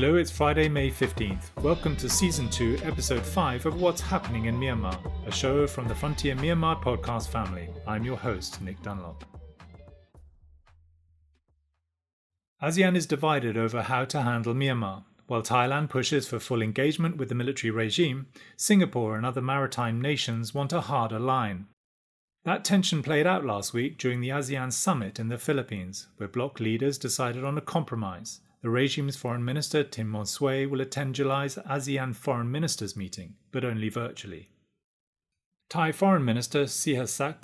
Hello, it's Friday, May 15th. Welcome to Season 2, Episode 5 of What's Happening in Myanmar, a show from the Frontier Myanmar podcast family. I'm your host, Nick Dunlop. ASEAN is divided over how to handle Myanmar. While Thailand pushes for full engagement with the military regime, Singapore and other maritime nations want a harder line. That tension played out last week during the ASEAN summit in the Philippines, where bloc leaders decided on a compromise. The regime's Foreign Minister Tim Monsue will attend July's ASEAN Foreign Ministers meeting, but only virtually. Thai Foreign Minister Sihasak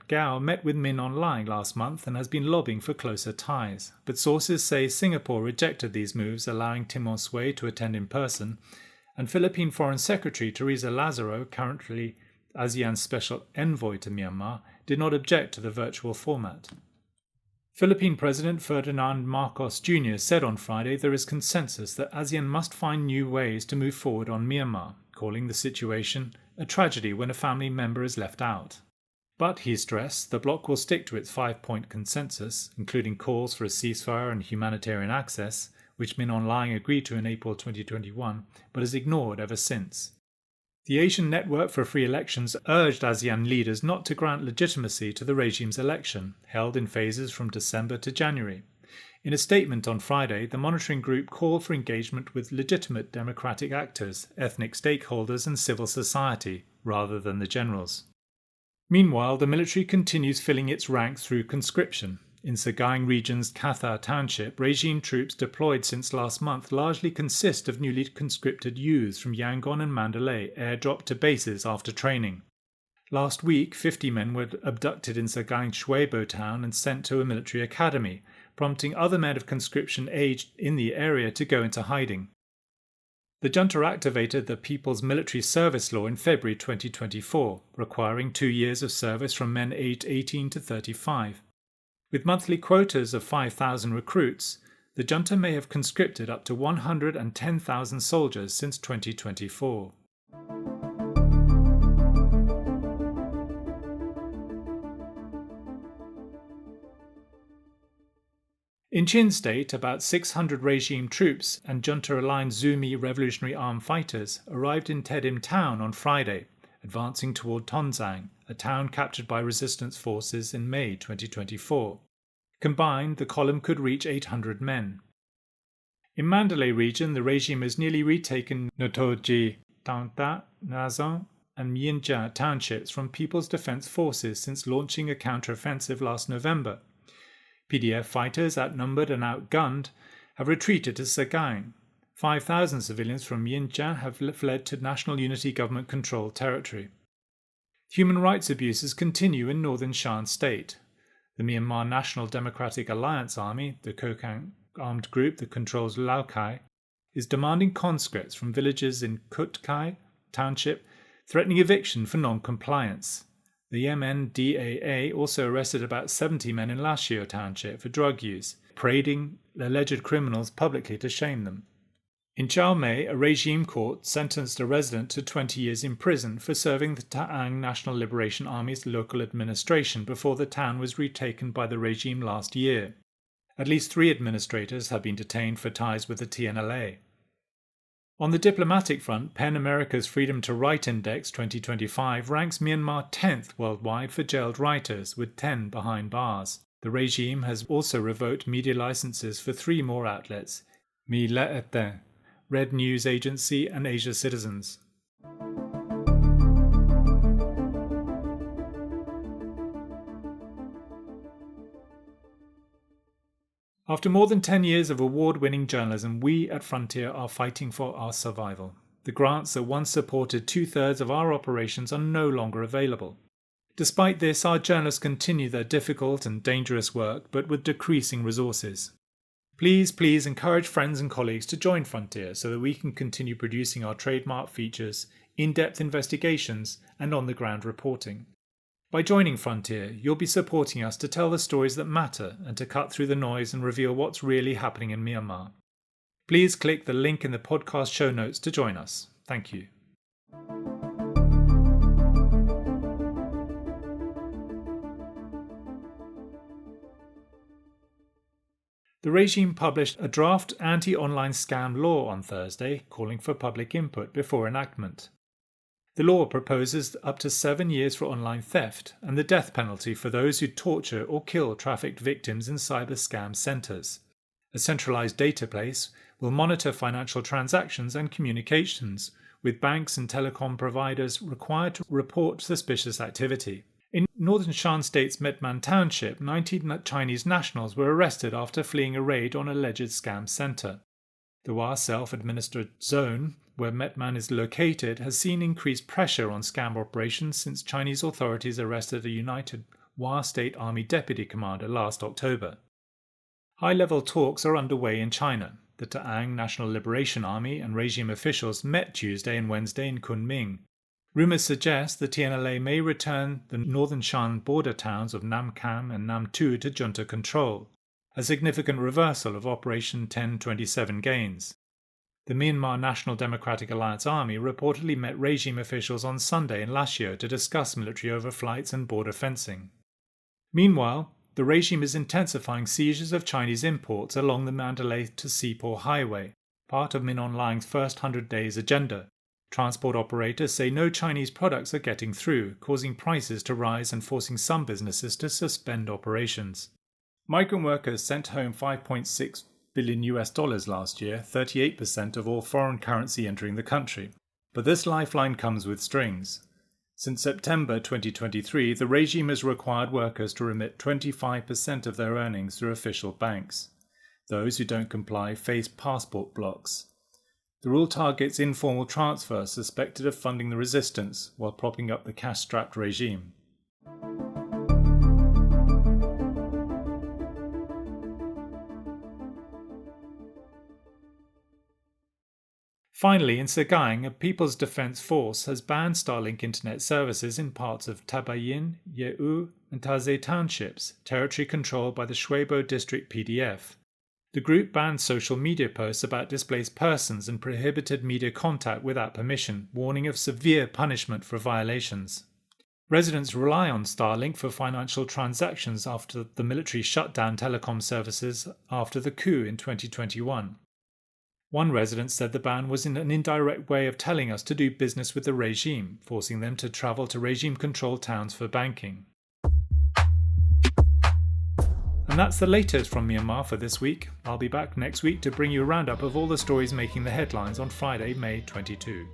Gao met with Min online last month and has been lobbying for closer ties, but sources say Singapore rejected these moves, allowing Tim Monsue to attend in person, and Philippine Foreign Secretary Teresa Lazaro, currently ASEAN's special envoy to Myanmar, did not object to the virtual format. Philippine President Ferdinand Marcos Jr. said on Friday there is consensus that ASEAN must find new ways to move forward on Myanmar, calling the situation a tragedy when a family member is left out. But, he stressed, the bloc will stick to its 5-point consensus, including calls for a ceasefire and humanitarian access, which Min Aung agreed to in April 2021, but has ignored ever since. The Asian Network for Free Elections urged ASEAN leaders not to grant legitimacy to the regime's election, held in phases from December to January. In a statement on Friday, the monitoring group called for engagement with legitimate democratic actors, ethnic stakeholders and civil society, rather than the generals. Meanwhile, the military continues filling its ranks through conscription. In Sagaing region's Katha township, regime troops deployed since last month largely consist of newly conscripted youths from Yangon and Mandalay airdropped to bases after training. Last week, 50 men were abducted in Sagaing Shwebo town and sent to a military academy, prompting other men of conscription age in the area to go into hiding. The junta activated the People's Military Service Law in February 2024, requiring 2 years of service from men aged 18 to 35. With monthly quotas of 5,000 recruits, the junta may have conscripted up to 110,000 soldiers since 2024. In Chin State, about 600 regime troops and junta-aligned Zumi Revolutionary Armed Fighters arrived in Tedim town on Friday, advancing toward Tonzang, a town captured by resistance forces in May 2024. Combined, the column could reach 800 men. In Mandalay region, the regime has nearly retaken Notoji, Tangta, Nazang and Myinja townships from People's Defense Forces since launching a counter-offensive last November. PDF fighters, outnumbered and outgunned, have retreated to Sagaing. 5,000 civilians from Myinja have fled to National Unity Government-controlled territory. Human rights abuses continue in northern Shan state. The Myanmar National Democratic Alliance Army, the Kokang armed group that controls Laokai, is demanding conscripts from villages in Kutkai township, threatening eviction for non-compliance. The MNDAA also arrested about 70 men in Lashio township for drug use, parading alleged criminals publicly to shame them. In Chiao Mai, a regime court sentenced a resident to 20 years in prison for serving the Ta'ang National Liberation Army's local administration before the town was retaken by the regime last year. At least 3 administrators have been detained for ties with the TNLA. On the diplomatic front, PEN America's Freedom to Write Index 2025 ranks Myanmar 10th worldwide for jailed writers, with 10 behind bars. The regime has also revoked media licenses for 3 more outlets, Mi Le'ete, Red News Agency and Asia Citizens. After more than 10 years of award-winning journalism, we at Frontier are fighting for our survival. The grants that once supported 2/3 of our operations are no longer available. Despite this, our journalists continue their difficult and dangerous work, but with decreasing resources. Please encourage friends and colleagues to join Frontier so that we can continue producing our trademark features, in-depth investigations, and on-the-ground reporting. By joining Frontier, you'll be supporting us to tell the stories that matter and to cut through the noise and reveal what's really happening in Myanmar. Please click the link in the podcast show notes to join us. Thank you. The regime published a draft anti-online scam law on Thursday, calling for public input before enactment. The law proposes up to 7 years for online theft and the death penalty for those who torture or kill trafficked victims in cyber scam centres. A centralised database will monitor financial transactions and communications, with banks and telecom providers required to report suspicious activity. In northern Shan State's Metman Township, 19 Chinese nationals were arrested after fleeing a raid on an alleged scam centre. The Wa self-administered zone, where Metman is located, has seen increased pressure on scam operations since Chinese authorities arrested a united Wa State Army deputy commander last October. High-level talks are underway in China. The Ta'ang National Liberation Army and regime officials met Tuesday and Wednesday in Kunming. Rumours suggest the TNLA may return the northern Shan border towns of Nam Kam and Nam Tu to junta control, a significant reversal of Operation 1027 gains. The Myanmar National Democratic Alliance Army reportedly met regime officials on Sunday in Lashio to discuss military overflights and border fencing. Meanwhile, the regime is intensifying seizures of Chinese imports along the Mandalay to Sepor Highway, part of Min Online's first 100 days agenda. Transport operators say no Chinese products are getting through, causing prices to rise and forcing some businesses to suspend operations. Migrant workers sent home $5.6 billion last year, 38% of all foreign currency entering the country. But this lifeline comes with strings. Since September 2023, the regime has required workers to remit 25% of their earnings through official banks. Those who don't comply face passport blocks. The rule targets informal transfers suspected of funding the resistance while propping up the cash-strapped regime. Finally, in Sagaing, a People's Defence Force has banned Starlink internet services in parts of Tabayin, Ye'u and Taze townships, territory controlled by the Shuibo District PDF. The group banned social media posts about displaced persons and prohibited media contact without permission, warning of severe punishment for violations. Residents rely on Starlink for financial transactions after the military shut down telecom services after the coup in 2021. One resident said the ban was an indirect way of telling us to do business with the regime, forcing them to travel to regime-controlled towns for banking. And that's the latest from Myanmar for this week. I'll be back next week to bring you a roundup of all the stories making the headlines on Friday, May 22.